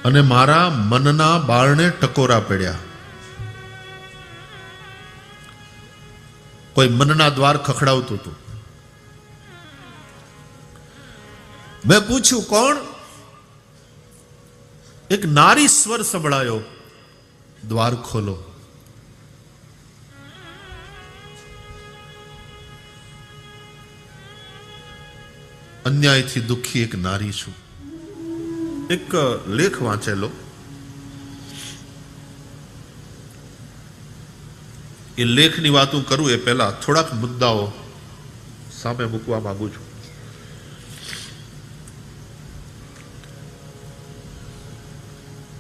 અને મારા મનના બાળને ટકોરા પડ્યા. કોઈ મનના દ્વાર ખખડાવતું હતું. મેં પૂછ્યું કોણ? એક નારી સ્વર સંભળાયો, દ્વાર ખોલો. અન્યાયથી દુઃખી એક નારી છું. એક લેખ વાંચેલો, એ લેખની વાત હું કરું એ પહેલા થોડાક મુદ્દાઓ સામે મૂકવા માંગુ છું.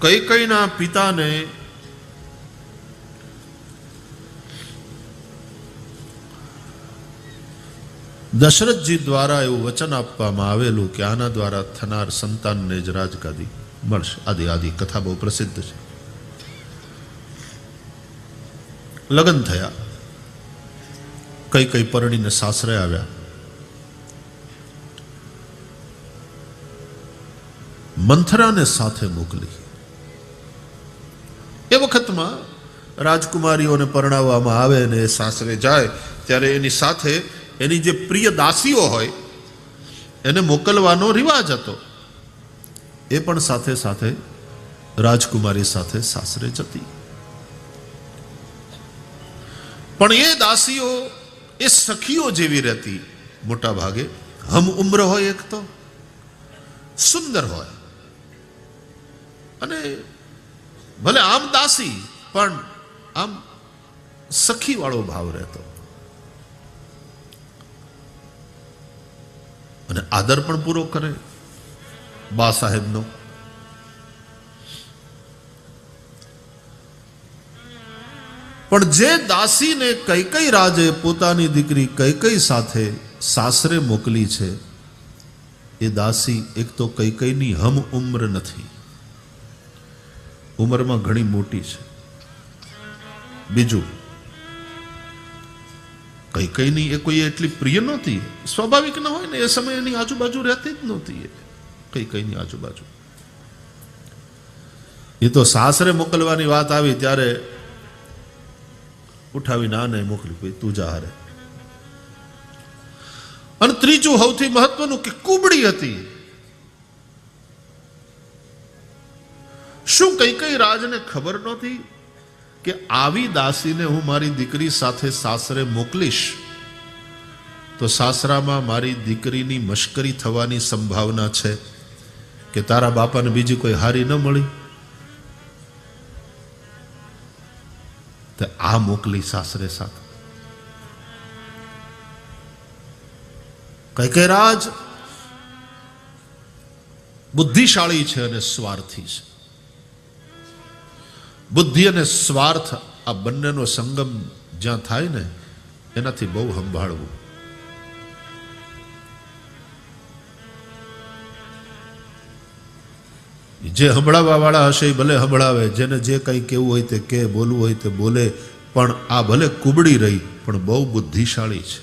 કૈકેયીના પિતાને દશરથજી દ્વારા એવું વચન આપવામાં આવેલું કે આના દ્વારા થનાર સંતાનને જ રાજગાદી મળશે. આદિ કથા બહુ પ્રસિદ્ધ છે. લગ્ન થયા, કૈકેયી પરણીને સાસરે આવ્યા. મંથરાને સાથે મોકલી. એ વખતમાં રાજકુમારીઓને પરણાવવામાં આવે ને એ સાસરે જાય ત્યારે એની સાથે એની જે પ્રિય દાસીઓ હોય એને મોકલવાનો રિવાજ હતો. એ પણ સાથે સાથે રાજકુમારી સાથે સાસરે જતી. પણ એ દાસીઓ એ સખીઓ જેવી રહેતી. મોટા ભાગે હમ ઉમ્ર હોય, એક તો સુંદર હોય, અને ભલે આમ દાસી પણ આમ સખી વાળો ભાવ રહેતો, અને આદર પણ પૂરો કરે બા સાહેબનો. પણ જે દાસીને કૈકેયી રાજે પોતાની દીકરી કૈકેયી સાથે સાસરે મોકલી છે, એ દાસી એક તો કૈકેયીની હમ ઉમ્ર નથી, ઉંમરમાં ઘણી મોટી છે. બીજું, કૈકેયીની એ કોઈ એટલી પ્રિય નહોતી. સ્વાભાવિક ન હોય ને, એ સમય એની આજુબાજુ રહેતી જ નહોતી. કૈકેયીની આજુબાજુ એ તો સાસરે મોકલવાની વાત આવી ત્યારે ઉઠાવીને આને મોકલી, ભાઈ તું જા હારે. અને ત્રીજું સૌથી મહત્વનું કે કુબડી હતી. શું કૈકેયી રાજને ખબર નહોતી કે આવી દાસીને હું મારી દીકરી સાથે સાસરે મોકલીશ તો સાસરામાં મારી દીકરીની મશ્કરી થવાની સંભાવના છે કે તારા બાપાને બીજી કોઈ હારી ન મળી, તો આ મોકલી સાસરે સાથે. કૈકેયી રાજ બુદ્ધિશાળી છે અને સ્વાર્થી છે. બુદ્ધિ અને સ્વાર્થ આ બંનેનો સંગમ જ્યાં થાય ને, એનાથી બહુ સંભાળવું. જે સંભળાવવા વાળા હશે એ ભલે સંભળાવે, જેને જે કંઈ કેવું હોય તે કે, બોલવું હોય તે બોલે, પણ આ ભલે કુબડી રહી પણ બહુ બુદ્ધિશાળી છે.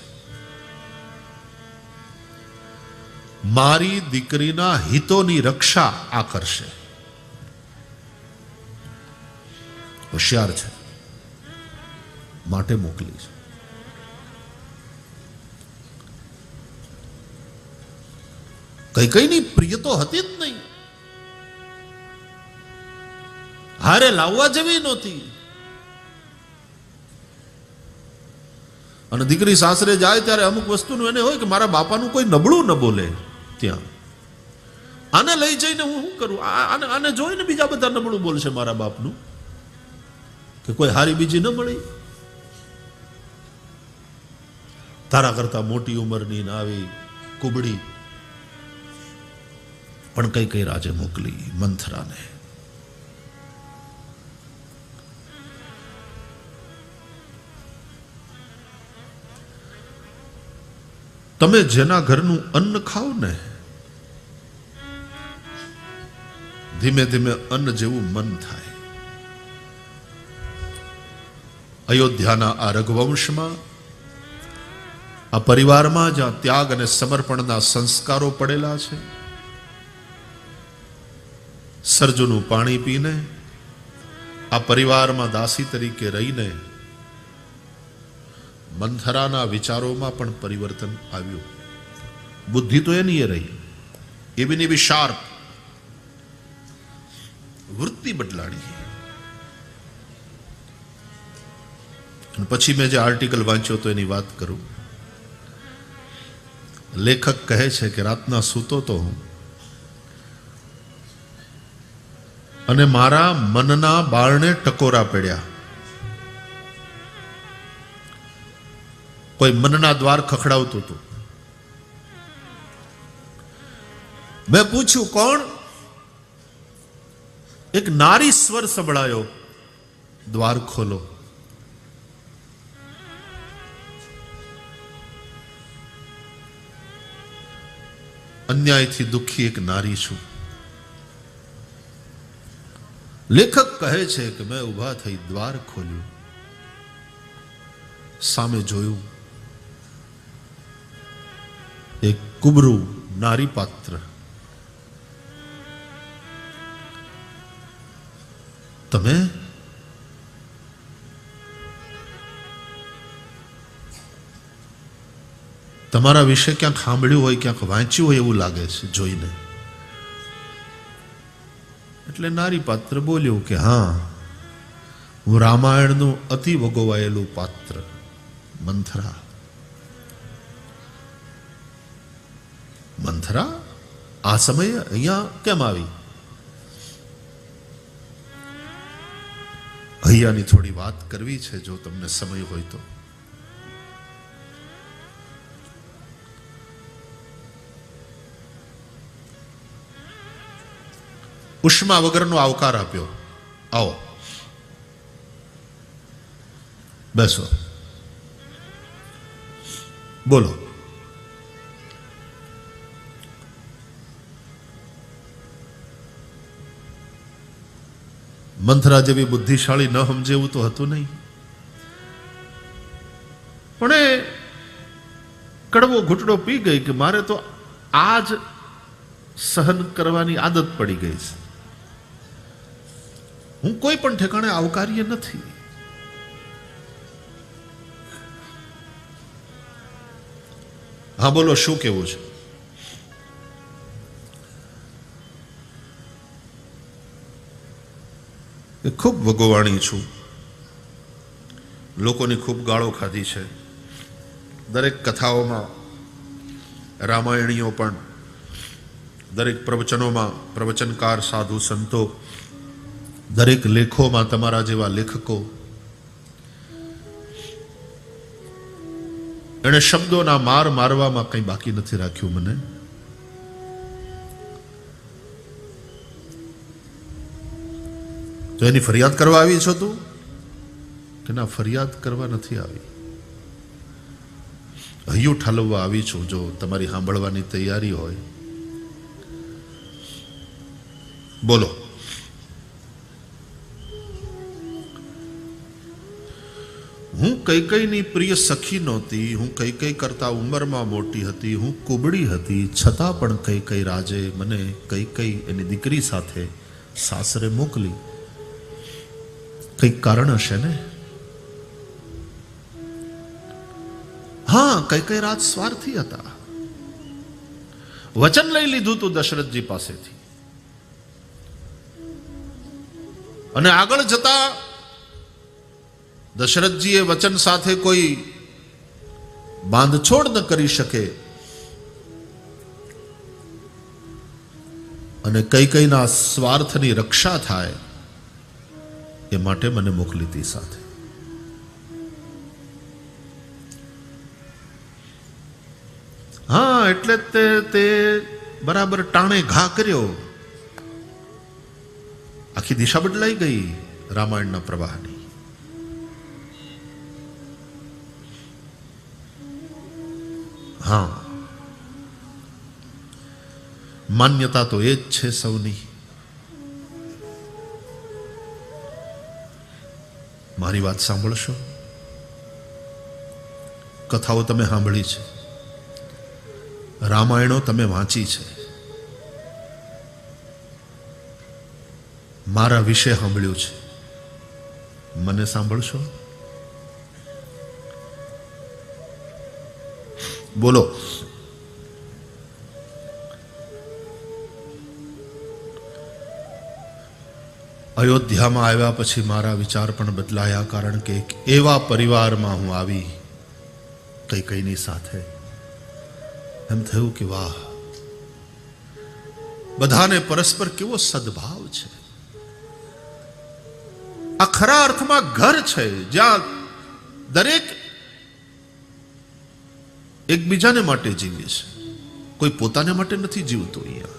મારી દીકરીના હિતોની રક્ષા આ કરશે, હોશિયાર છે, માટે મોકલી છે. કૈકેયીની પ્રિય તો હતી જ નહીં, હારે લાવવા જેવી નહોતી. અને દીકરી સાસરે જાય ત્યારે અમુક વસ્તુનું એને હોય કે મારા બાપાનું કોઈ નબળું ન બોલે. ત્યાં આને લઈ જઈને હું શું કરું? આને જોઈને બીજા બધા નબળું બોલશે મારા બાપનું, કે કોઈ હારી બીજી ન મળી. તારા કરતા મોટી ઉંમરની ના આવી કુબડી. પણ કૈકેયી રાજે મોકલી મંથરાને. તમે જેના ઘરનું અન્ન ખાઓ ને, ધીમે ધીમે અન્ન જેવું મન થાય. અયોધ્યાના આ રઘુવંશમાં, આ પરિવારમાં જ્યાં ત્યાગ અને સમર્પણના સંસ્કારો પડેલા છે, સરજુનું પાણી પીને આ પરિવારમાં દાસી તરીકે રહીને મંથરાના વિચારોમાં પણ પરિવર્તન આવ્યું. બુદ્ધિ તો એની એ રહી, એવી ને એવી શાર્પ, વૃત્તિ બદલાડી. પછી મેં જે આર્ટિકલ વાંચ્યો તો એની વાત કરું. લેખક કહે છે કે રાતના સૂતો તો હું અને મારા મનના બારણે ટકોરા પડ્યા. કોઈ મનના દ્વાર ખખડાવતું હતું. મેં પૂછ્યું કોણ? એક નારી સ્વર સંભળાયો, દ્વાર ખોલો. અન્યાયથી દુઃખી એક નારી છું. લેખક કહે છે કે મેં ઉભા થઈ દ્વાર ખોલ્યું, સામે જોયું એક કુબરું નારી પાત્ર. તમે તમારા વિશે ક્યાંક સાંભળ્યું હોય, ક્યાંક વાંચ્યું હોય એવું લાગે છે જોઈને. એટલે નારી પાત્ર બોલ્યું કે હા, હું રામાયણનું અતિ વગોવાયેલું પાત્ર મંથરા. મંથરા આ સમયે અહીંયા કેમ આવી? અહીંયાની થોડી વાત કરવી છે જો તમને સમય હોય તો. ઉષ્મા વગરનો આવકાર આપ્યો. આવો બેસો, બોલો. મંથરા જેવી બુદ્ધિશાળી ન સમજે એવું તો હતું નહીં, પણ એ કડવો ઘૂંટડો પી ગઈ કે મારે તો આ જ સહન કરવાની આદત પડી ગઈ છે. હું કોઈ પણ ઠેકાણે આવકાર્ય નથી. હા બોલો, શું કેવું છે? ખૂબ ભગવાણી છું, લોકોની ખૂબ ગાળો ખાધી છે. દરેક કથાઓમાં રામાયણીઓ પણ, દરેક પ્રવચનોમાં પ્રવચનકાર સાધુ સંતો, દરેક લેખોમાં તમારા જેવા લેખકો, એણે શબ્દોના માર મારવામાં કંઈ બાકી નથી રાખ્યું મને. તો એની ફરિયાદ કરવા આવી છો તું? કે ના, ફરિયાદ કરવા નથી આવી, હૈયું ઠાલવવા આવી છું. જો તમારી સાંભળવાની તૈયારી હોય બોલો. હું કૈકેયીની પ્રિય સખી નહોતી, હું કૈકેયી કરતા ઉંમરમાં મોટી હતી, હું કુબડી હતી, છતાં પણ કૈકેયી રાજે મને કૈકેયી એની દીકરી સાથે સાસરે મોકલી. કંઈક કારણ હશે ને? હા, કૈકેયી રાજ સ્વાર્થી હતા. વચન લઈ લીધું તું દશરથજી પાસેથી, અને આગળ જતા દશરથજીએ વચન સાથે કોઈ બાંધછોડ ન કરી શકે, અને કૈકેયીના સ્વાર્થની રક્ષા થાય એ માટે મને મોકલી હતી સાથે. હા, એટલે તે બરાબર ટાણે ઘા કર્યો. આખી દિશા બદલાઈ ગઈ રામાયણના પ્રવાહની. હા, માન્યતા તો એ જ છે સૌની. મારી વાત સાંભળશો? કથાઓ તમે સાંભળી છે, રામાયણો તમે વાંચી છે, મારા વિશે સાંભળ્યું છે, મને સાંભળશો? બોલો. અયોધ્યામાં આવ્યા પછી મારા વિચાર પણ બદલાયા, કારણ કે એક એવા પરિવારમાં હું આવી કૈકેયીની સાથે. એમ થયું કે વાહ, બધાને પરસ્પર કેવો સદભાવ છે. આ ખરા અર્થમાં ઘર છે, જ્યાં દરેક એકબીજાને માટે જીવે છે, કોઈ પોતાને માટે નથી જીવતું. અહીંયા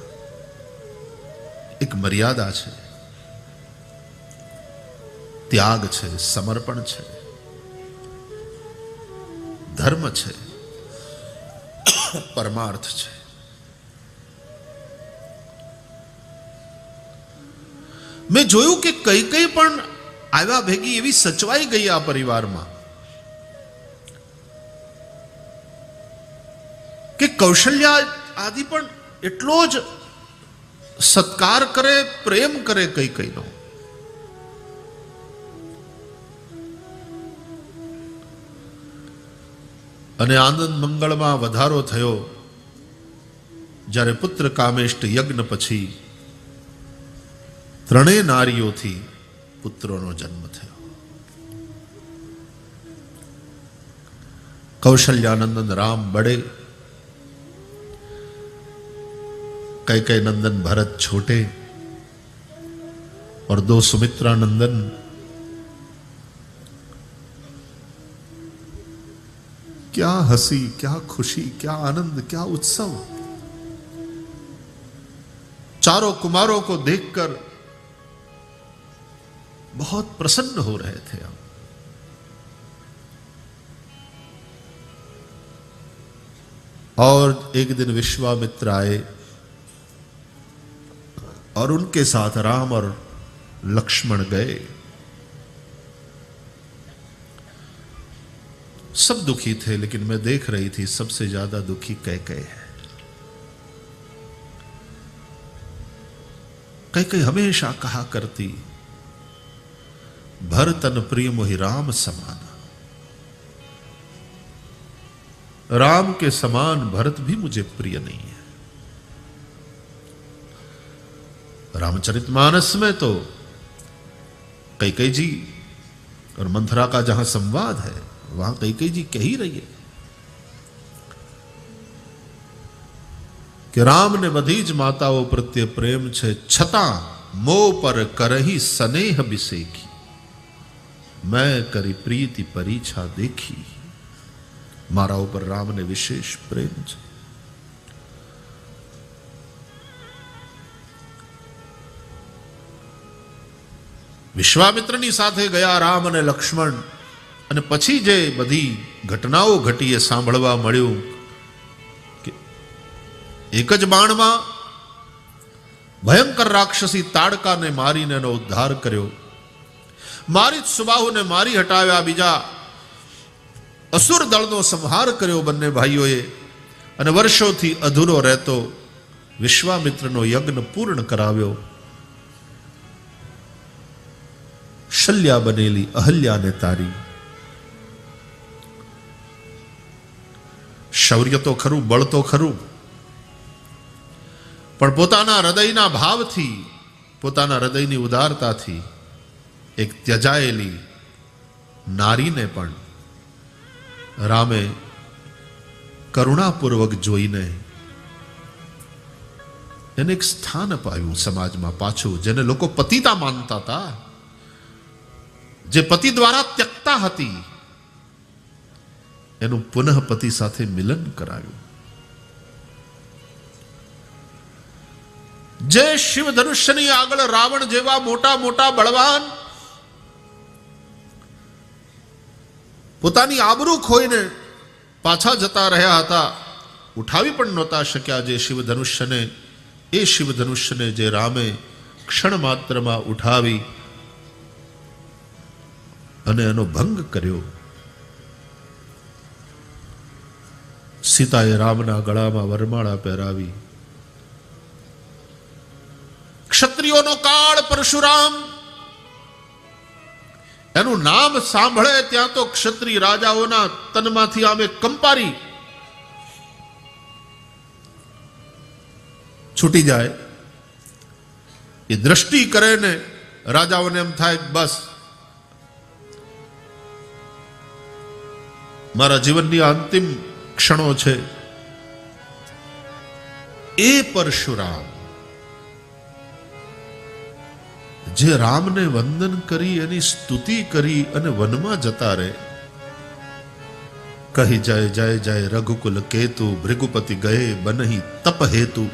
એક મર્યાદા છે, ત્યાગ છે, સમર્પણ છે, ધર્મ છે, પરમાર્થ છે. મેં જોયું કે કૈકેયી પણ આવ્યા ભેગી એવી સચવાઈ ગઈ આ પરિવારમાં કે કૌશલ્યા આદિ પણ એટલો જ સત્કાર કરે, પ્રેમ કરે કૈકેયીનો. અને આનંદ મંગળમાં વધારો થયો જ્યારે પુત્ર કામેષ્ટ યજ્ઞ પછી ત્રણેય નારીઓથી પુત્રોનો જન્મ થયો. कौशल्यानंदन राम बड़े, कैकेयी नंदन भरत छोटे और दो सुमित्रा नंदन. क्या हंसी, क्या खुशी, क्या आनंद, क्या उत्सव. चारों कुमारों को देखकर बहुत प्रसन्न हो रहे थे हम. और एक दिन विश्वामित्र आए और उनके साथ राम और लक्ष्मण गए. सब दुखी थे, लेकिन मैं देख रही थी सबसे ज्यादा दुखी कैकेयी है. कैकेयी हमेशा कहा करती, भरतन प्रिय मोहि राम समान. राम के समान भरत भी मुझे प्रिय नहीं है. रामचरितमानस में तो कैकेयी जी और मंथरा का जहां संवाद है, वहां कैकेयी जी कह ही रही है कि राम ने बधी ज माताओं प्रत्ये प्रेम छे, छता मो पर करही स्नेह बिसेखी. मैं करी प्रीति परीछा देखी. मारा ऊपर राम ने विशेष प्रेम छे. विश्वामित्रनी साथे गया राम અને લક્ષ્મણ, અને પછી જે બધી ઘટનાઓ ઘટી એ સાંભળવા મળ્યું કે એક જ બાણમાં ભયંકર રાક્ષસી તાડકાને મારીને એનો ઉદ્ધાર કર્યો. મારી સુબાહુને મારી હટાવ્યા, બીજા અસુર દળનો સંહાર કર્યો બંને ભાઈઓએ, અને વર્ષોથી અધૂરો રહેતો વિશ્વામિત્રનો યજ્ઞ પૂર્ણ કરાવ્યો. શલ્યા બનેલી અહલ્યાને તારી. શૌર્ય તો ખરું, બળ તો ખરું, પણ પોતાના હૃદયના ભાવથી, પોતાના હૃદયની ઉદારતાથી એક ત્યજાયેલી નારીને પણ રામે કરુણાપૂર્વક જોઈને એને એક સ્થાન અપાયું સમાજમાં પાછું. જેને લોકો પતિતા માનતા હતા, જે પતિ દ્વારા ત્યક્તા હતી, એનું પુનઃ પતિ સાથે મિલન કરાયું. જે શિવ ધનુષ્યની આગળ રાવણ જેવા મોટા મોટા બળવાન પોતાની આબરૂ ખોઈને પાછા જતા રહ્યા હતા, ઉઠાવી પણ નહોતા શક્યા જે શિવધનુષ્યને, એ શિવધનુષ્યને જે રામે ક્ષણ માત્રમાં ઉઠાવી અને એનો ભંગ કર્યો. સીતાએ રામના ગળામાં વરમાળા પહેરાવી. ક્ષત્રિયો કલિયુગોનો કાળ પરશુરામ, એનું નામ સાંભળે ત્યાં તો ક્ષત્રિય રાજાઓના તનમાંથી આમે કંપારી છૂટી જાય. એ દ્રષ્ટિ કરે ને રાજાઓને એમ થાય બસ મારા જીવનની અંતિમ ક્ષણો છે. એ પરશુરામ જે રામને વંદન કરી એની સ્તુતિ કરી અને વનમાં જતા રહે, કહી જય જય જય રઘુકુલ કેતુ, ભૃગુપતિ ગયે બનહી તપ હેતુ.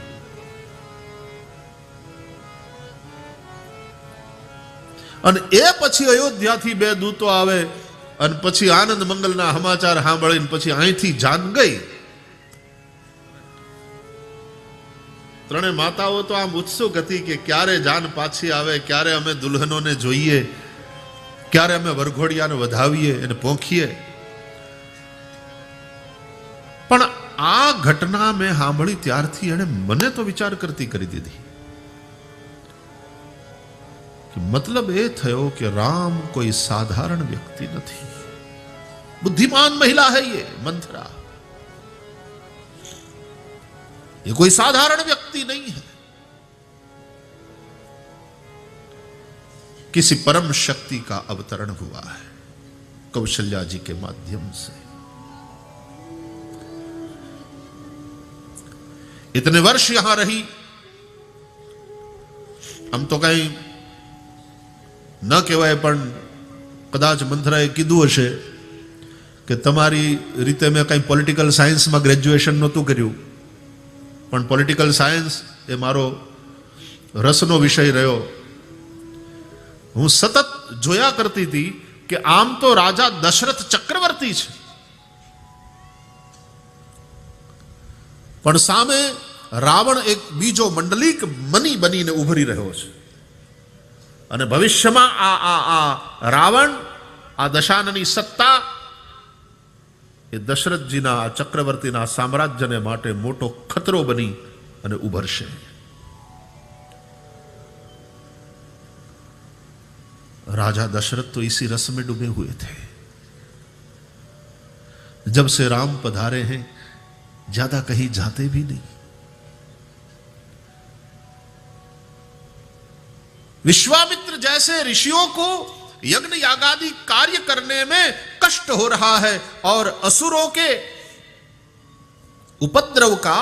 અને એ પછી અયોધ્યાથી 2 દૂતો આવે અને પછી આનંદ મંગલના સમાચાર સાંભળીને પછી અહીંથી જાન ગઈ. 3 માતાઓ તો આમ ઉત્સુક હતી કે ક્યારે જાન પાછી આવે, ક્યારે અમે દુલ્હનોને જોઈએ, ક્યારે અમે વરઘોડિયાને વધાવીએ અને પોંખીએ. પણ આ ઘટના મેં સાંભળી ત્યારથી એને મને તો વિચાર કરતી કરી દીધી. मतलब ये थयो कि राम कोई साधारण व्यक्ति नहीं, बुद्धिमान महिला है ये मंथरा, ये कोई साधारण व्यक्ति नहीं है. किसी परम शक्ति का अवतरण हुआ है कौशल्या जी के माध्यम से. इतने वर्ष यहां रही, हम तो कहीं ન કહેવાય પણ કદાચ મંથરાએ કીધું હશે કે તમારી રીતે મેં કંઈ પોલિટિકલ સાયન્સમાં ગ્રેજ્યુએશન નહોતું કર્યું, પણ પોલિટિકલ સાયન્સ એ મારો રસનો વિષય રહ્યો. હું સતત જોયા કરતી હતી કે આમ તો રાજા દશરથ ચક્રવર્તી છે, પણ સામે રાવણ એક બીજો મંડલિક મની બનીને ઉભરી રહ્યો છે. અને ભવિષ્યમાં આ રાવણ, આ દશાનની સત્તા એ દશરથજીના આ ચક્રવર્તીના સામ્રાજ્યને માટે મોટો ખતરો બની અને ઉભરશે. राजा दशरथ तो इसी रस में डूबे हुए थे. जब से राम पधारे हैं ज्यादा कहीं जाते भी नहीं. विश्वामित्र जैसे ऋषियों को यज्ञ यागादि कार्य करने में कष्ट हो रहा है और असुरों के उपद्रव का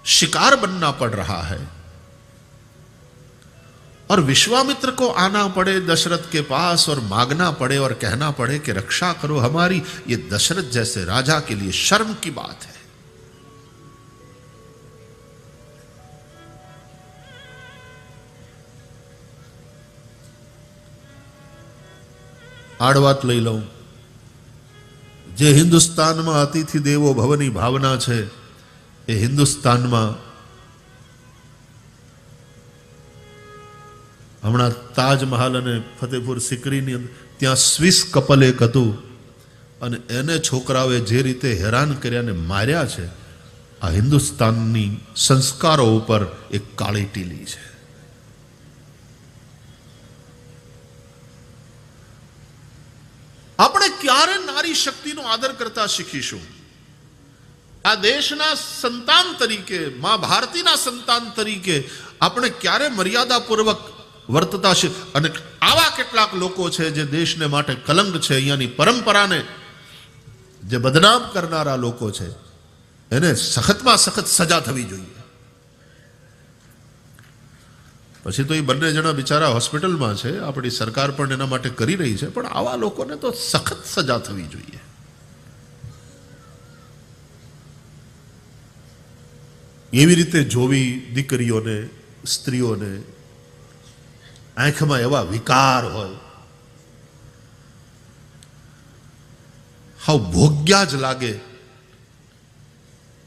शिकार बनना पड़ रहा है. और विश्वामित्र को आना पड़े दशरथ के पास और मांगना पड़े और कहना पड़े कि रक्षा करो हमारी, ये दशरथ जैसे राजा के लिए शर्म की बात है. आड़वात लई लऊं, जे हिंदुस्तान में अतिथि देवो भवनी भावना है, ये हिंदुस्तान में हमणा ताजमहल अने फतेहपुर सीकरी त्या स्विस कपल एक हतुं अने एने छोकराओए जे रीते हैरान कर्या ने मार्या छे, आ हिंदुस्ताननी संस्कारों पर एक काळी टीली छे. આપણે ક્યારે નારી શક્તિનો આદર કરતા શીખીશું? આ દેશના સંતાન તરીકે, મા ભારતીના સંતાન તરીકે આપણે ક્યારે મર્યાદાપૂર્વક વર્તતા છે? અને આવા કેટલાક લોકો છે જે દેશને માટે કલંક છે, અહીંયાની પરંપરાને જે બદનામ કરનારા લોકો છે, એને સખતમાં સખત સજા થવી જોઈએ. પછી તો એ બંને જણા બિચારા હોસ્પિટલમાં છે, આપણી સરકાર પણ એના માટે કરી રહી છે, પણ આવા લોકોને તો સખત સજા થવી જોઈએ. એવી રીતે જોવી દીકરીઓને, સ્ત્રીઓને, આંખમાં એવા વિકાર હોય, હાવ ભોગ્યા જ લાગે.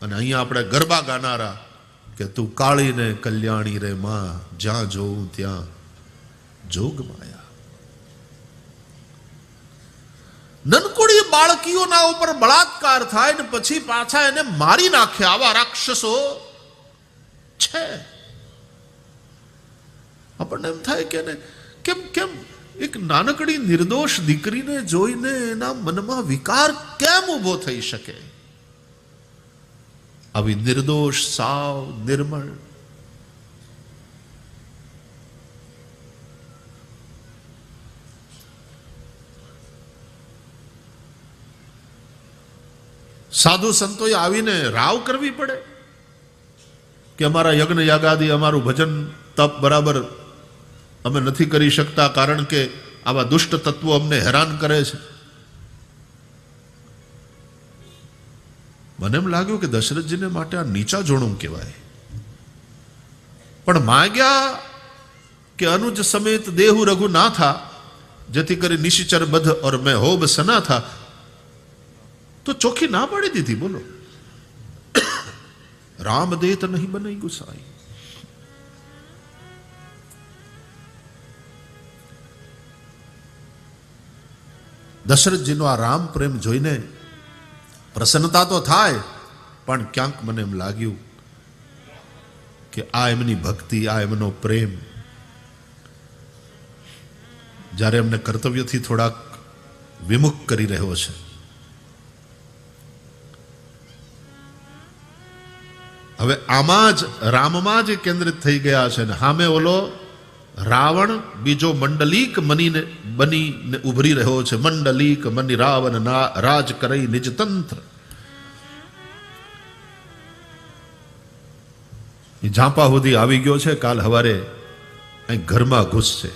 અને અહીંયા આપણે ગરબા ગાનારા કે તું કાળી ને કલ્યાણી રે માં, જ્યાં જોઉં ત્યાં જોગ માયા. નનકોડી બાળકીઓના ઉપર બળાત્કાર થાય ને પછી પાછા એને મારી નાખે, આવા રાક્ષસો છે. આપણને એમ થાય કે કેમ કેમ એક નાનકડી નિર્દોષ દીકરીને જોઈને એના મનમાં વિકાર કેમ ઊભો થઈ શકે? આવી નિર્દોષ, સાવ નિર્મળ, સાધુ સંતોએ આવીને રાવ કરવી પડે કે અમારા યજ્ઞ યાગાદી, અમારું ભજન તપ બરાબર અમે નથી કરી શકતા કારણ કે આવા દુષ્ટ તત્વો અમને હેરાન કરે છે. મને એમ લાગ્યું કે દશરથજીને માટે આ નીચા જોણું કહેવાય. પણ માગ્યા કે અનુજ સમેત દેહુ રઘુ ના થા, જેથી કરી નિશિચર બધ ઓર મેં હોબ સના થા, તો ચોખ્ખી ના પાડી દીધી. બોલો, રામ દેત નહીં બનઈ ગુસાઈ. દશરથજીનો આ રામ પ્રેમ જોઈને પ્રસન્નતા તો થાય, પણ ક્યાંક મને એમ લાગ્યું કે આ એમની ભક્તિ, આ એમનો પ્રેમ જ્યારે એમને કર્તવ્યથી થોડાક વિમુખ કરી રહ્યો છે. હવે આમાં જ રામમાં જ કેન્દ્રિત થઈ ગયા છે ને સામે ઓલો રાવણ બીજો મંડલીક બનીને ઉભરી રહ્યો છે. મંડલીક મની રાવણ રાજ કરઈ નિજ તંત્ર. એ ઝાંપા સુધી આવી ગયો છે. કાલ હવારે અહીં ઘરમાં ઘૂસશે.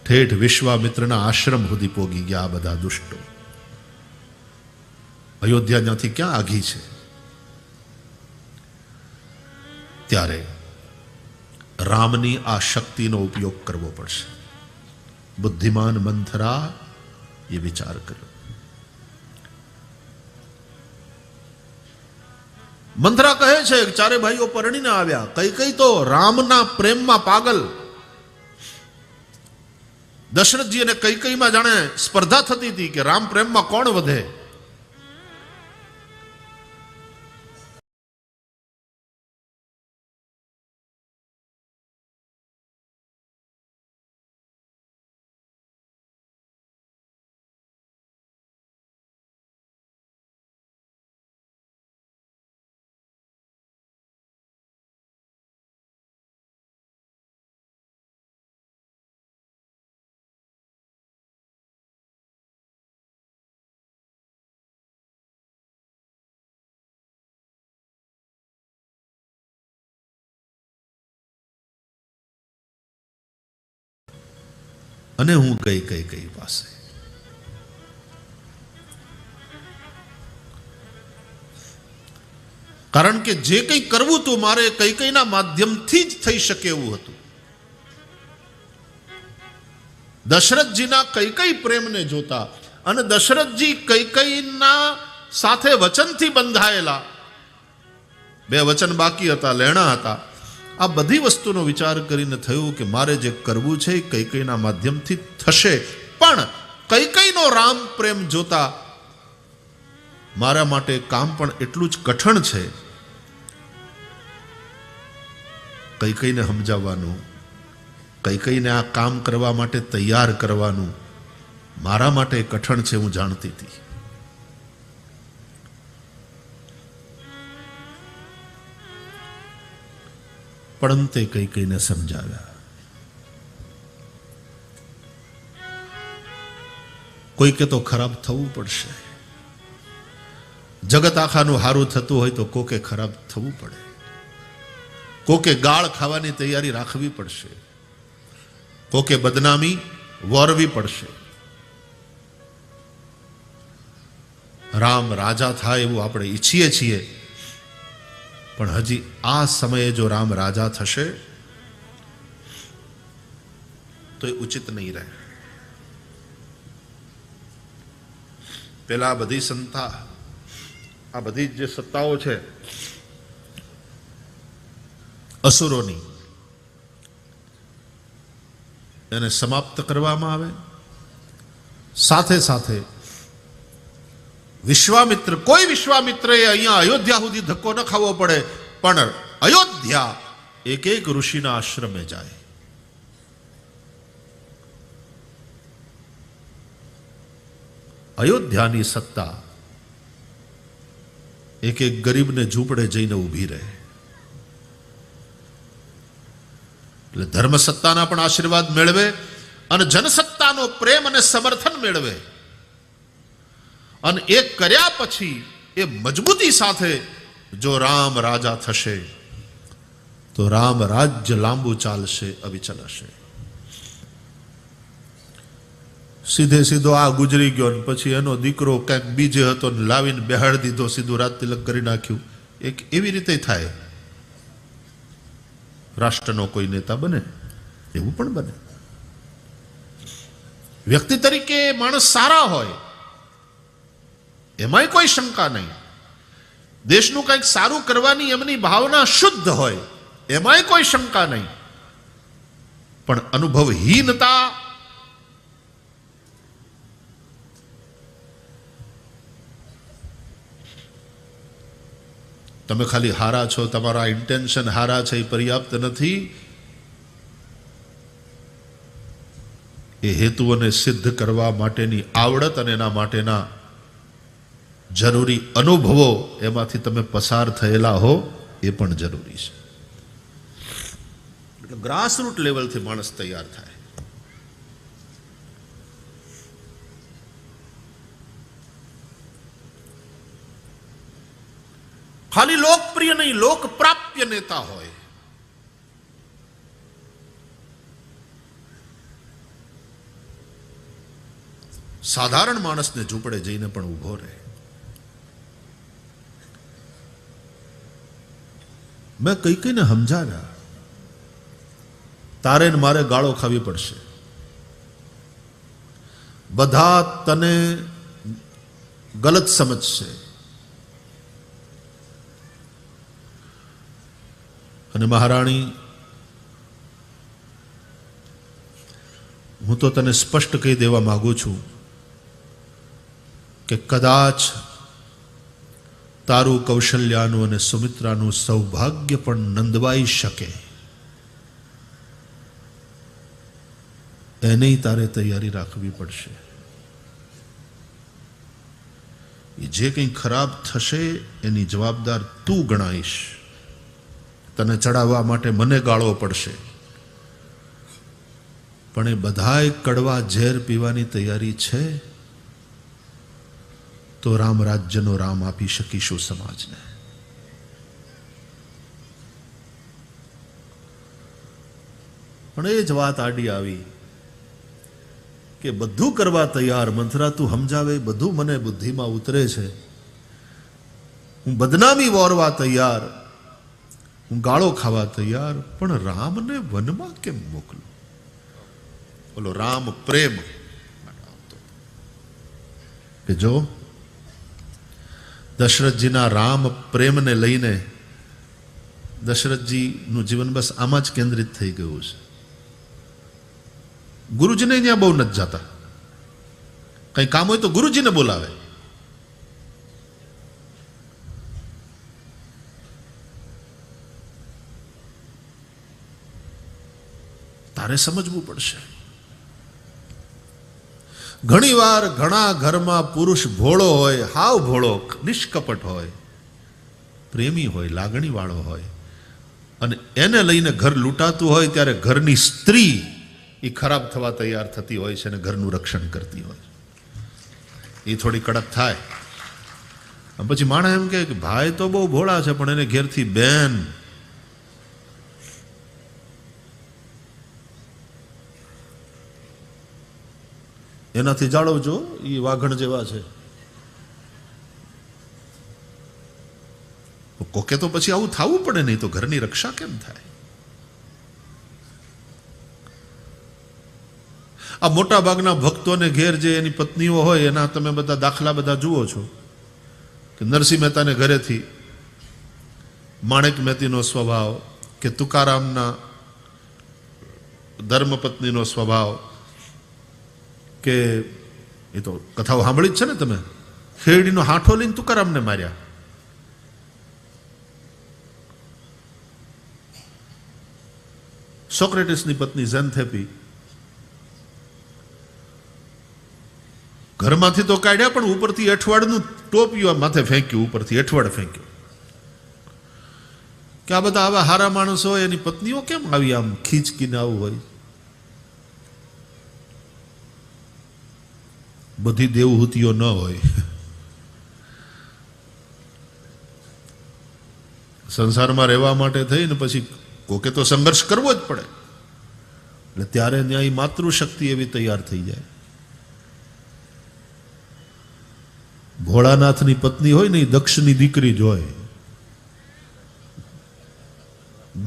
ઠેઠ વિશ્વામિત્રના આશ્રમ સુધી પોગી ગયા આ બધા દુષ્ટો. અયોધ્યા ત્યાંથી ક્યાં આઘી છે? ત્યારે રામની આ શક્તિનો ઉપયોગ કરવો પડશે. બુદ્ધિમાન મંથરા એ વિચાર કર્યો. મંથરા કહે છે કે ચારે ભાઈઓ પરણીને આવ્યા. કઈ તો રામના પ્રેમમાં પાગલ. દશરથજી અને કઈકઈમાં જાણે સ્પર્ધા થતી હતી કે રામ પ્રેમમાં કોણ વધે. અને હું કઈ પાસે કારણ કે જે કંઈ કરવું હતું મારે કઈકઈના માધ્યમથી જ થઈ શકે એવું હતું. દશરથજીના કઈકઈ પ્રેમને જોતા અને દશરથજી કઈકઈના સાથે વચનથી બંધાયેલા, બે વચન બાકી હતા, લેણા હતા. આ બધી વસ્તુનો વિચાર કરીને થયું કે મારે જે કરવું છે એ કઈકઈના માધ્યમથી થશે. પણ કઈકઈનો રામ પ્રેમ જોતા મારા માટે કામ પણ એટલું જ કઠણ છે. કઈકઈને સમજાવવાનું, કઈકઈને આ કામ કરવા માટે તૈયાર કરવાનું મારા માટે કઠણ છે, હું જાણતી હતી. પણ તે કઈકઈને સમજાવ્યા. કોઈકે તો ખરાબ થવું પડશે. જગત આખાનું હારું થતું હોય તો કોકે ખરાબ થવું પડે. કોકે ગાળ ખાવાની તૈયારી રાખવી પડશે. કોકે બદનામી વોરવી પડશે. રામ રાજા થાય એવું આપણે ઈચ્છીએ છીએ, પણ હજી આ સમયે જો રામ રાજા થશે તો એ ઉચિત નહીં રહે. પેલા આ બધી જે સત્તાઓ છે અસુરોની, એને સમાપ્ત કરવામાં આવે. સાથે સાથે કોઈ વિશ્વામિત્રએ અહીંયા અયોધ્યા સુધી ધક્કો ન ખાવો પડે, પણ અયોધ્યા એક એક ઋષિના આશ્રમે જાય. અયોધ્યાની સત્તા એક એક ગરીબને ઝૂંપડે જઈને ઊભી રહે. એટલે ધર્મ સત્તાના પણ આશીર્વાદ મેળવે અને જનસત્તાનો પ્રેમ અને સમર્થન મેળવે. અને એ કર્યા પછી એ મજબૂતી સાથે જો રામ રાજા થશે તો રામ રાજ્ય લાંબુ ચાલશે, અવિચલ હશે. સીધે સીધો આ ગુજરી ગયો ને પછી એનો દીકરો ક્યાંક બીજે હતો ને લાવીને બેહાડી દીધો, સીધું રાજ તિલક કરી નાખ્યું. એક એવી રીતે થાય. રાષ્ટ્રનો કોઈ નેતા બને એવું પણ બને. વ્યક્તિ તરીકે માણસ સારા હોય એમાંય કોઈ શંકા નહીં. દેશનું કંઈક સારું કરવાની એમની ભાવના શુદ્ધ હોય એમાંય કોઈ શંકા નહીં. પણ અનુભવહીનતા, તમે ખાલી હારા છો, તમારા ઇન્ટેન્શન હારા છે એ પર્યાપ્ત નથી. એ હેતુઓને સિદ્ધ કરવા માટેની આવડત અને એના માટેના જરૂરી અનુભવો એમાંથી તમે પસાર થયેલા હો એ પણ જરૂરી છે. એટલે ગ્રાસરૂટ લેવલથી માણસ તૈયાર થાય. ખાલી લોકપ્રિય નહીં, લોકપ્રાપ્ય નેતા હોય. સાધારણ માણસને ઝૂંપડે જઈને પણ ઊભો રહે. મેં કઈ કઈને સમજાવ્યા, તારે ને મારે ગાળો ખાવી પડશે. બધા તને ગલત સમજશે અને મહારાણી, હું તો તને સ્પષ્ટ કહી દેવા માંગુ છું કે કદાચ તારું કૌશલ્યાનું અને સુમિત્રાનું સૌભાગ્ય પણ નંદવાઈ શકે, એની તારે તૈયારી રાખવી પડશે. એ જે કંઈ ખરાબ થશે એની જવાબદાર તું ગણાઈશ. તને ચડાવવા માટે મને ગાળવો પડશે, પણ એ બધાય કડવા ઝેર પીવાની તૈયારી છે તો રામ રાજ્યનો રામ આપી શકીશું સમાજને. પણ એ જ વાત આડી આવી કે બધું કરવા તૈયાર, મંથરા તું સમજાવે બધું મને બુદ્ધિમાં ઉતરે છે, હું બદનામી વોરવા તૈયાર, હું ગાળો ખાવા તૈયાર, પણ રામને વનમાં કેમ મોકલું? બોલો, રામ પ્રેમ કે જો દશરથજીના રામ પ્રેમને લઈને દશરથજીનું જીવન બસ આમાં જ કેન્દ્રિત થઈ ગયું છે. ગુરુજીને ત્યાં બહુ નથી જતા. કઈ કામ હોય તો ગુરુજીને બોલાવે. તારે સમજવું પડશે. ઘણીવાર ઘણા ઘરમાં પુરુષ ભોળો હોય, હાવ ભોળો, નિષ્કપટ હોય, પ્રેમી હોય, લાગણી વાળો હોય, અને એને લઈને ઘર લૂંટાતું હોય ત્યારે ઘરની સ્ત્રી એ ખરાબ થવા તૈયાર થતી હોય છે અને ઘરનું રક્ષણ કરતી હોય. એ થોડી કડક થાય. પછી માણસ એમ કે ભાઈ તો બહુ ભોળા છે પણ એને ઘેરથી બેન, એનાથી જાળવજો, એ વાઘણ જેવા છે. કોકે તો પછી આવું થવું પડે, નહીં તો ઘરની રક્ષા કેમ થાય? આ મોટા ભાગના ભક્તોને ઘેર જે એની પત્નીઓ હોય એના તમે બધા દાખલા બધા જુઓ છો કે નરસિંહ મહેતાને ઘરેથી માણેક મહેતીનો સ્વભાવ કે તુકારામના ધર્મપત્નીનો સ્વભાવ કે એ તો કથાઓ સાંભળી જ છે ને તમે, શેરડીનો હાંઠો લઈને તુકારામને માર્યા. સોક્રેટિસની પત્ની ઝેન્થેપી ઘરમાંથી તો કાઢ્યા, પણ ઉપરથી અઠવાડનું ટોપિયું માથે ફેંક્યું, ઉપરથી અઠવાડ ફેંક્યું કે આ બધા આવા હારા માણસો હોય, એની પત્નીઓ કેમ આવી આમ ખીચકીને આવું હોય? બધી દેવહૂતિઓ ન હોય. સંસારમાં રહેવા માટે થઈને પછી કોકે તો સંઘર્ષ કરવો જ પડે, એટલે ત્યારે ન્યાય માતૃશક્તિ એવી તૈયાર થઈ જાય. ભોળાનાથની પત્ની હોય ને, દક્ષની દીકરી જ હોય.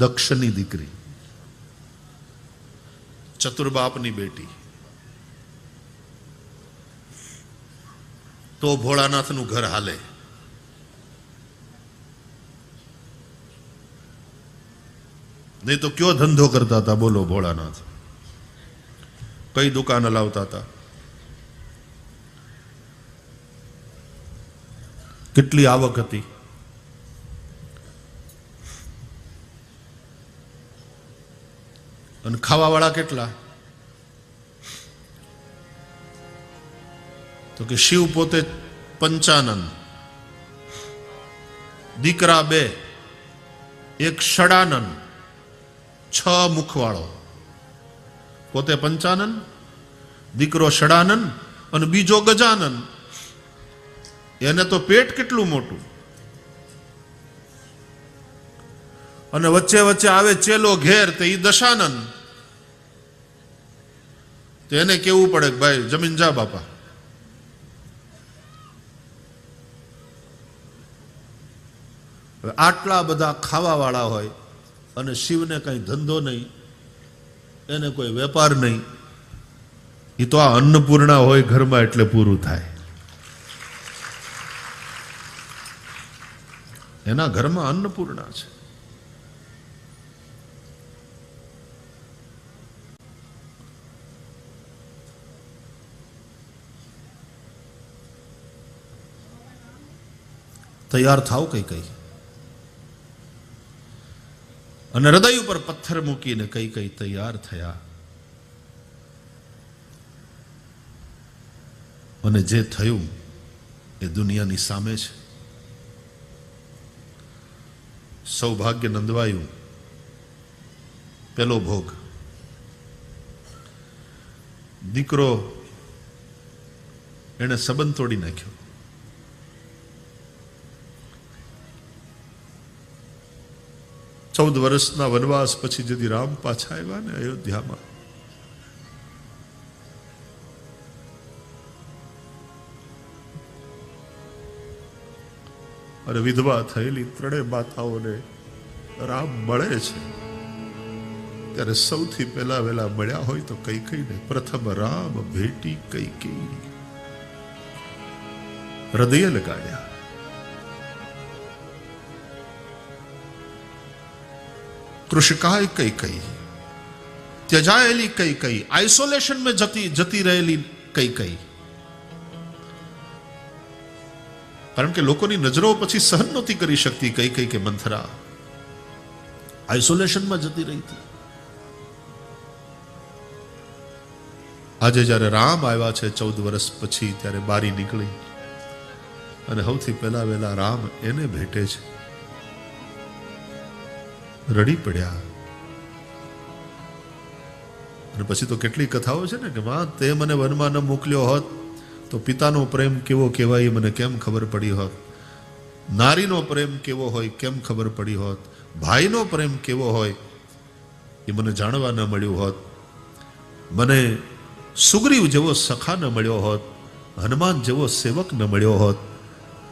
દક્ષની દીકરી, ચતુર્બાપની બેટી. તો ભોળાનાથનું ઘર હાલે. નહીં તો કયો ધંધો કરતા હતા બોલો ભોળાનાથ? કઈ દુકાન હલાવતા હતા? કેટલી આવક હતી? અને ખાવાવાળા કેટલા? તો કે શિવ પોતે 55, દીકરા 2, એક ષડાનન, 6 મુખવાળો. પોતે 55, દીકરો ષડાનન અને બીજો ગજાનન. એને તો પેટ કેટલું મોટું. અને વચ્ચે વચ્ચે આવે ચેલો ઘેર, તે ઈ દશાનન. તો એને કેવું પડે કે ભાઈ જમીન જા બાપા. આટલા બધા ખાવાવાળા હોય અને શિવને કઈ ધંધો નહીં, એને કોઈ વેપાર નહીં. એ તો આ અન્નપૂર્ણા હોય ઘરમાં એટલે પૂરું થાય. એના ઘરમાં અન્નપૂર્ણા છે. તૈયાર થાવ કઈ કઈ. અને હૃદય ઉપર પથ્થર મૂકીને કઈ કઈ તૈયાર થયા. અને જે થયું એ દુનિયાની સામે છે. સૌભાગ્ય નંદવાયું, પેલો ભોગ. દીકરો એને સંબંધ તોડી નાખ્યો. ચૌદ વર્ષના વનવાસ પછી જદી રામ પાછા આવ્યા ને અયોધ્યામાં, અને વિધવા થયેલી 3 માતાઓને રામ મળે છે, ત્યારે સૌથી પહેલા વેલા મળ્યા હોય તો કઈ કઈને પ્રથમ રામ ભેટી કઈ કઈ હૃદય લગાડ્યા. કૃષિકાય કઈ કઈ, ત્યજાયેલી કઈ કઈ, આઇસોલેશન में જતી રહેલી કઈ કઈ. કારણ કે લોકોની નજરો પછી સહન નહોતી કરી શકતી કઈ કઈ કે મંથરા આઇસોલેશનમાં જતી રહી હતી. આજે જ્યારે રામ આવ્યા છે 14 વર્ષ પછી, ત્યારે બારી નીકળી અને સૌથી પહેલા વહેલા રામ એને ભેટે છે. રડી પડ્યા. અને પછી તો કેટલી કથાઓ છે ને કે માં તે મને વનમાં ન મોકલ્યો હોત તો પિતાનો પ્રેમ કેવો કહેવાય મને કેમ ખબર પડી હોત, નારીનો પ્રેમ કેવો હોય કેમ ખબર પડી હોત, ભાઈનો પ્રેમ કેવો હોય એ મને જાણવા ન મળ્યું હોત, મને સુગ્રીવ જેવો સખા ન મળ્યો હોત, હનુમાન જેવો સેવક ન મળ્યો હોત,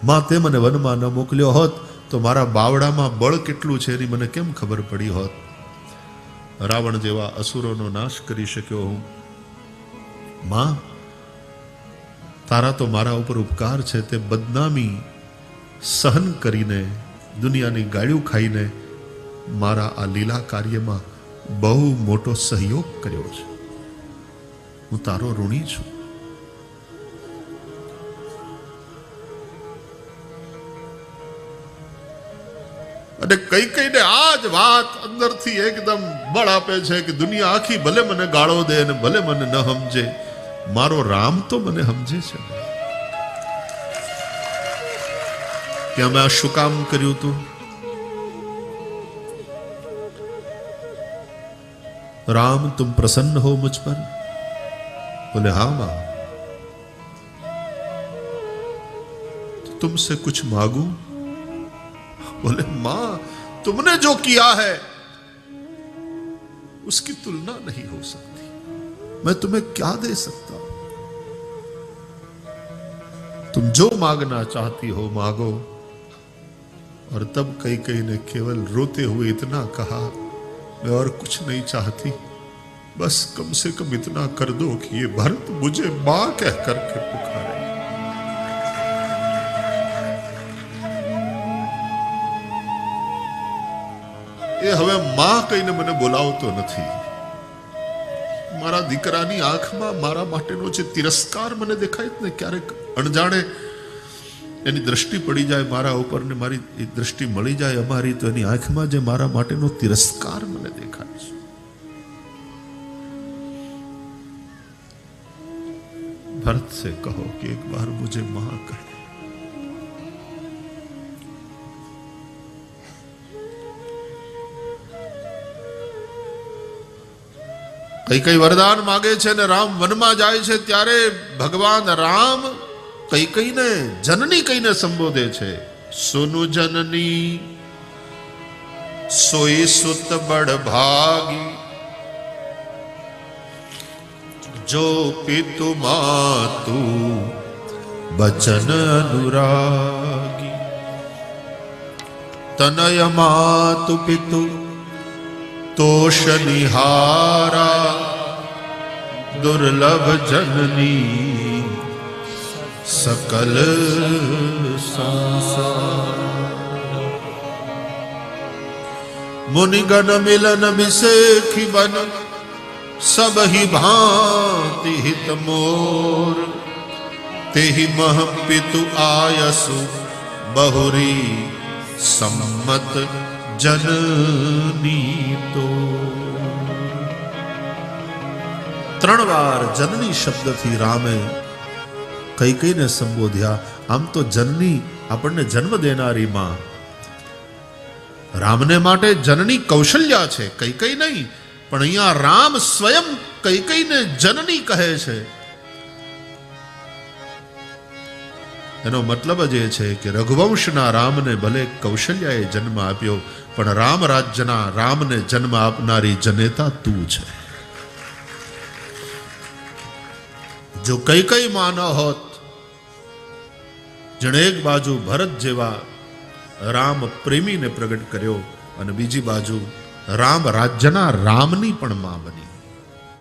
માં તે મને વનમાં ન મોકલ્યો હોત તો મારા બાવડામાં બળ કેટલું છે એની મને કેમ ખબર પડી હોત. રાવણ જેવા અસુરોનો નાશ કરી શક્યો હું. માં તારા તો મારા ઉપર ઉપકાર છે, તે બદનામી સહન કરીને દુનિયાની ગાળ્યું ખાઈને મારા આ લીલા કાર્યમાં બહુ મોટો સહયોગ કર્યો છે. હું તારો ઋણી છું. અને કઈ કઈને આ જ વાત અંદરથી એકદમ બળ આપે છે કે દુનિયા આખી ભલે મને ગાળો દે અને ભલે મને ન સમજે, મારો રામ તો મને સમજે છે કે અમે આ શું કામ કર્યું તું. राम तुम प्रसन्न हो मुझ पर? बोले हाँ मां. तो तुमसे कुछ मांगू? बोले मां तुमने जो किया है उसकी तुलना नहीं हो सकती, मैं तुम्हें क्या दे सकता हूं. तुम जो मांगना चाहती हो मांगो. और तब कई ने केवल रोते हुए इतना कहा, मैं और कुछ नहीं चाहती, बस कम से कम इतना कर दो कि ये भरत मुझे मां कह करके पुकारे. એ હવે માં કહીને મને બોલાવતો નથી. મારા દીકરાની આંખમાં મારા માટેનો જે તિરસ્કાર મને દેખાય ને, ક્યારેક અણજાણે એની દ્રષ્ટિ પડી જાય મારા ઉપર ને મારી દ્રષ્ટિ મળી જાય અમારી, તો એની આંખમાં જે મારા માટેનો તિરસ્કાર મને દેખાય છે. भरत से कहो कि एक बार मुझे मां कहे. કઈ વરદાન માગે છે ને રામ વનમાં જાય છે ત્યારે ભગવાન રામ કઈને જનની કહીને સંબોધે છે. સુनु जननी सोई सुत बड़ भागी, जो पितु मातु बचन अनुरागी. तनय मातु पितु तोष निहारा, दुर्लभ जननी सकल संसार. मुनिगण मिलन विसेखी बन, सब ही भांति हित मोर. तेहि मह पितु आयसु बहुरी, सम्मत जननी तो. ત્રણ વાર જનની શબ્દથી રામે કઈને સંબોધ્યા. આમ તો જનની આપણને જન્મ દેનારી માં, રામને માટે જનની કૌશલ્યા છે, કઈ નહીં. પણ અહીંયા રામ સ્વયં કઈને જનની કહે છે. એનો મતલબ જ એ છે કે રઘુવંશના રામને ભલે કૌશલ્યાએ જન્મ આપ્યો, પણ રામ રાજ્યના રામને જન્મ આપનારી જનેતા તું છે. જો કઈ માં ન હોત, જેણે એક બાજુ ભરત જેવા રામ પ્રેમીને પ્રગટ કર્યો અને બીજી બાજુ રામ રાજ્યના રામની પણ માં બની.